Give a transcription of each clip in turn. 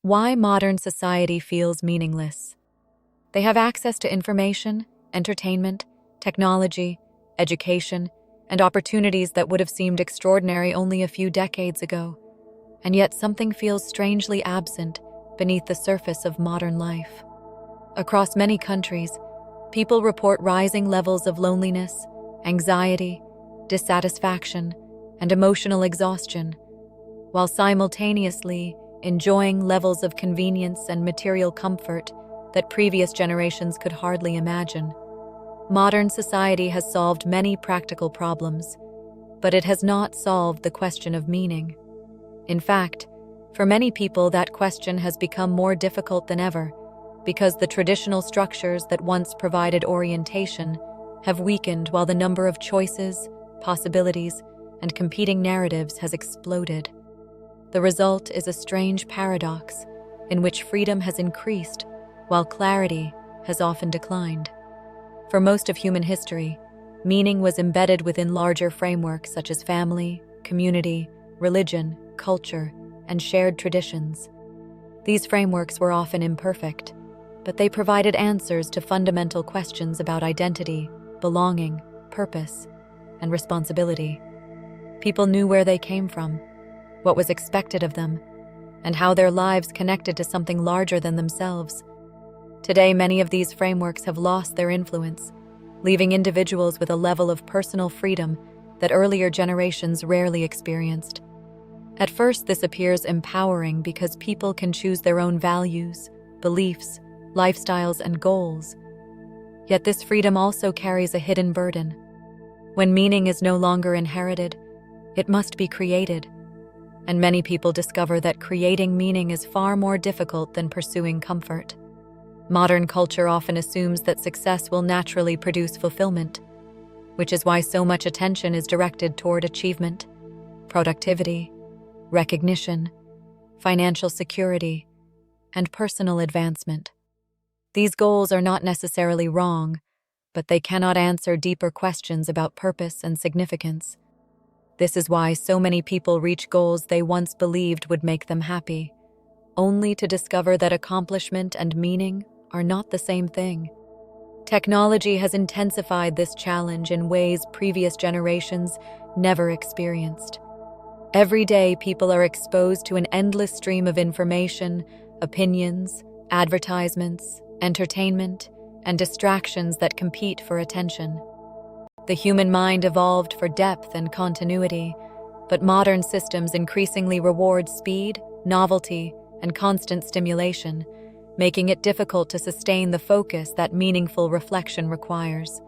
Why modern society feels meaningless. They have access to information, entertainment, technology, education, and opportunities that would have seemed extraordinary only a few decades ago. And yet something feels strangely absent beneath the surface of modern life. Across many countries, people report rising levels of loneliness, anxiety, dissatisfaction, and emotional exhaustion, while simultaneously enjoying levels of convenience and material comfort that previous generations could hardly imagine. Modern society has solved many practical problems, but it has not solved the question of meaning. In fact, for many people, that question has become more difficult than ever because the traditional structures that once provided orientation have weakened while the number of choices, possibilities, and competing narratives has exploded. The result is a strange paradox in which freedom has increased while clarity has often declined. For most of human history, meaning was embedded within larger frameworks such as family, community, religion, culture, and shared traditions. These frameworks were often imperfect, but they provided answers to fundamental questions about identity, belonging, purpose, and responsibility. People knew where they came from, what was expected of them, and how their lives connected to something larger than themselves. Today, many of these frameworks have lost their influence, leaving individuals with a level of personal freedom that earlier generations rarely experienced. At first, this appears empowering because people can choose their own values, beliefs, lifestyles, and goals. Yet this freedom also carries a hidden burden. When meaning is no longer inherited, it must be created. And many people discover that creating meaning is far more difficult than pursuing comfort. Modern culture often assumes that success will naturally produce fulfillment, which is why so much attention is directed toward achievement, productivity, recognition, financial security, and personal advancement. These goals are not necessarily wrong, but they cannot answer deeper questions about purpose and significance. This is why so many people reach goals they once believed would make them happy, only to discover that accomplishment and meaning are not the same thing. Technology has intensified this challenge in ways previous generations never experienced. Every day, people are exposed to an endless stream of information, opinions, advertisements, entertainment, and distractions that compete for attention. The human mind evolved for depth and continuity, but modern systems increasingly reward speed, novelty, and constant stimulation, making it difficult to sustain the focus that meaningful reflection requires.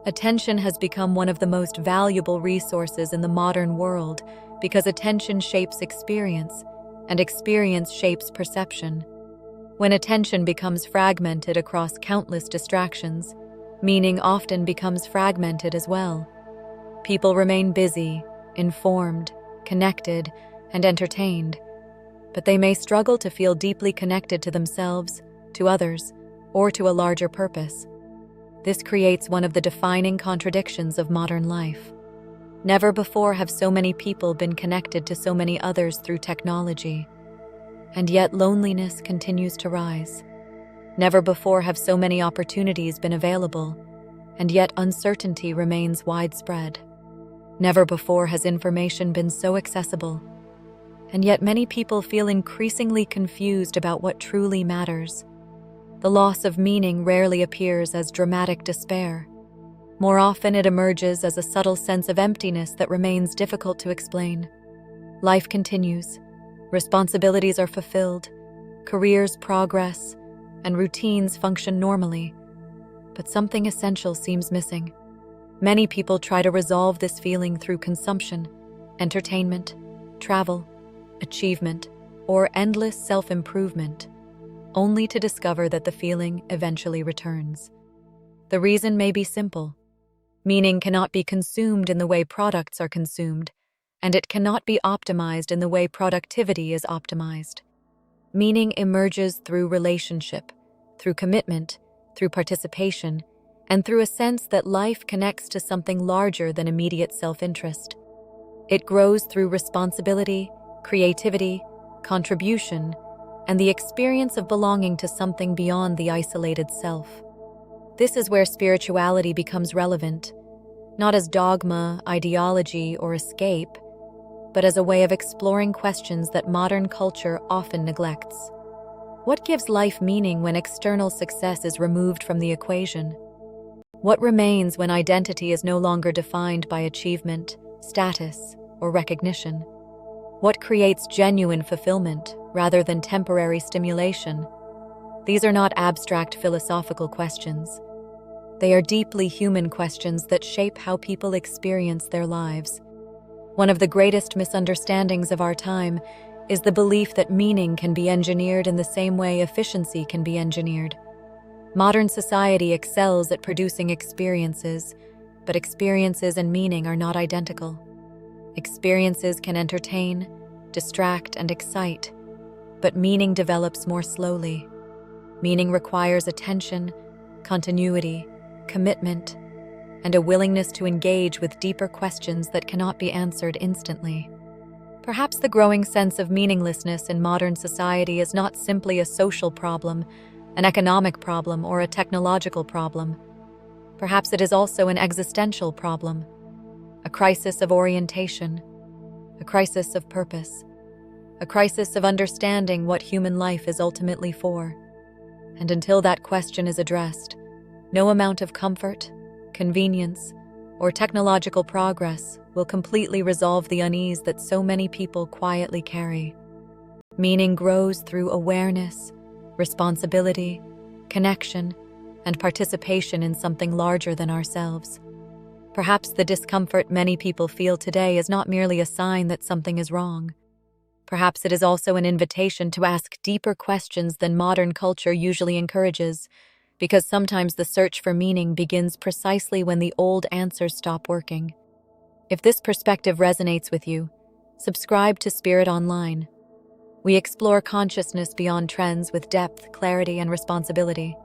Attention has become one of the most valuable resources in the modern world because attention shapes experience, and experience shapes perception. When attention becomes fragmented across countless distractions, meaning often becomes fragmented as well. People remain busy, informed, connected, and entertained, but they may struggle to feel deeply connected to themselves, to others, or to a larger purpose. This creates one of the defining contradictions of modern life. Never before have so many people been connected to so many others through technology, and yet loneliness continues to rise. Never before have so many opportunities been available, and yet uncertainty remains widespread. Never before has information been so accessible, and yet many people feel increasingly confused about what truly matters. The loss of meaning rarely appears as dramatic despair. More often, it emerges as a subtle sense of emptiness that remains difficult to explain. Life continues, responsibilities are fulfilled, careers progress, and routines function normally, but something essential seems missing. Many people try to resolve this feeling through consumption, entertainment, travel, achievement, or endless self-improvement, only to discover that the feeling eventually returns. The reason may be simple. Meaning cannot be consumed in the way products are consumed, and it cannot be optimized in the way productivity is optimized. Meaning emerges through relationship, through commitment, through participation, and through a sense that life connects to something larger than immediate self-interest. It grows through responsibility, creativity, contribution, and the experience of belonging to something beyond the isolated self. This is where spirituality becomes relevant, not as dogma, ideology, or escape, but as a way of exploring questions that modern culture often neglects. What gives life meaning when external success is removed from the equation? What remains when identity is no longer defined by achievement, status, or recognition? What creates genuine fulfillment rather than temporary stimulation? These are not abstract philosophical questions. They are deeply human questions that shape how people experience their lives. One of the greatest misunderstandings of our time is the belief that meaning can be engineered in the same way efficiency can be engineered. Modern society excels at producing experiences, but experiences and meaning are not identical. Experiences can entertain, distract, and excite, but meaning develops more slowly. Meaning requires attention, continuity, commitment, and a willingness to engage with deeper questions that cannot be answered instantly. Perhaps the growing sense of meaninglessness in modern society is not simply a social problem, an economic problem, or a technological problem. Perhaps it is also an existential problem, a crisis of orientation, a crisis of purpose, a crisis of understanding what human life is ultimately for. And until that question is addressed, no amount of comfort, convenience, or technological progress will completely resolve the unease that so many people quietly carry. Meaning grows through awareness, responsibility, connection, and participation in something larger than ourselves. Perhaps the discomfort many people feel today is not merely a sign that something is wrong. Perhaps it is also an invitation to ask deeper questions than modern culture usually encourages, because sometimes the search for meaning begins precisely when the old answers stop working. If this perspective resonates with you, subscribe to Spirit Online. We explore consciousness beyond trends with depth, clarity, and responsibility.